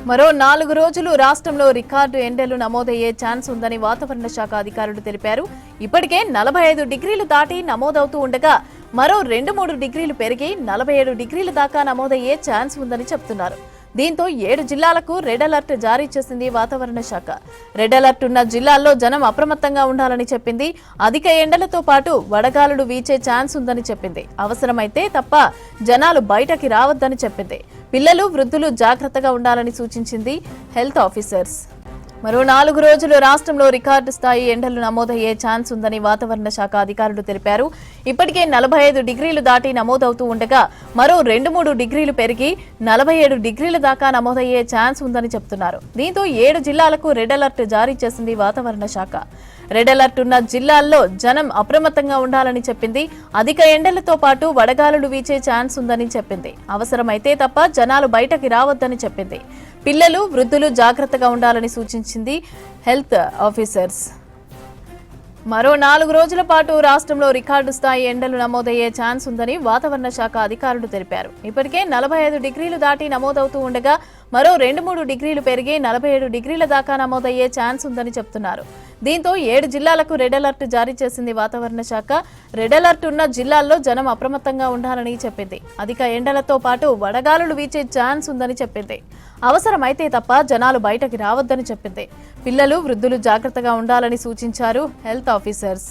మరో 4 రోజులు రాష్ట్రంలో రికార్డు ఎండలు నమోదయ్యే ఛాన్స్ ఉందని వాతావరణ శాఖ అధికారులు తెలిపారు. ఇప్పటికే 45 డిగ్రీలు దాటి నమోదవుతూ ఉండగా మరో 2-3 డిగ్రీలు పెరిగి 47 డిగ్రీల దాకా నమోదయ్యే ఛాన్స్ ఉందని చెప్తున్నారు. దీంతో 7 జిల్లాలకు రెడ్ అలర్ట్ జారీ చేసింది వాతావరణ శాఖ. రెడ్ అలర్ట్ ఉన్న జిల్లాల్లో జనం అప్రమత్తంగా ఉండాలని చెప్పింది. అధిక ఎండలతో పాటు వడగాలులు వీచే ఛాన్స్ ఉందని చెప్పింది. అవసరమైతే తప్ప జనాలు బయటకి రావద్దని చెప్పింది. పిల్లలు, వృద్ధులు జాగ్రత్తగా ఉండాలని సూచించింది హెల్త్ ఆఫీసర్స్. మరో 4 రోజులు రాష్ట్రంలో రికార్డు స్థాయి ఎండలు నమోదయ్యే ఛాన్స్ ఉందని వాతావరణ శాఖ అధికారులు తెలిపారు. ఇప్పటికే 45 డిగ్రీలు దాటి నమోదవుతూ ఉండగా మరో 2-3 డిగ్రీలు పెరిగి 47 డిగ్రీల దాకా నమోదయ్యే ఛాన్స్ ఉందని చెప్తున్నారు. దీంతో 7 జిల్లాలకు రెడ్ అలర్ట్ జారీ చేసింది వాతావరణ శాఖ. రెడ్ అలర్ట్ ఉన్న జిల్లాల్లో జనం అప్రమత్తంగా ఉండాలని చెప్పింది. అధిక ఎండలతో పాటు వడగాలులు వీచే ఛాన్స్ ఉందని చెప్పింది. అవసరమైతే తప్ప జనాలు బయటకి రావద్దని చెప్పింది. పిల్లలు, వృద్ధులు జాగ్రత్తగా ఉండాలని సూచించింది హెల్త్ ఆఫీసర్స్. మరో 4 రోజుల పాటు రాష్ట్రంలో రికార్డు స్థాయి ఎండలు నమోదయ్యే ఛాన్స్ ఉందని వాతావరణ శాఖ అధికారులు తెలిపారు. ఇప్పటికే 45 డిగ్రీలు దాటి నమోదవుతూ ఉండగా మరో 2-3 డిగ్రీలు పెరిగి 47 డిగ్రీల దాకా నమోదయ్యే ఛాన్స్ ఉందని చెప్తున్నారు. దీంతో 7 జిల్లాలకు రెడ్ అలర్ట్ జారీ చేసింది వాతావరణ శాఖ. రెడ్ అలర్ట్ ఉన్న జిల్లాల్లో జనం అప్రమత్తంగా ఉండాలని చెప్పింది. అధిక ఎండలతో పాటు వడగాలులు వీచే ఛాన్స్ ఉందని చెప్పింది. అవసరమైతే తప్ప జనాలు బయటకి రావద్దని చెప్పింది. పిల్లలు, వృద్ధులు జాగ్రత్తగా ఉండాలని సూచించారు హెల్త్ ఆఫీసర్స్.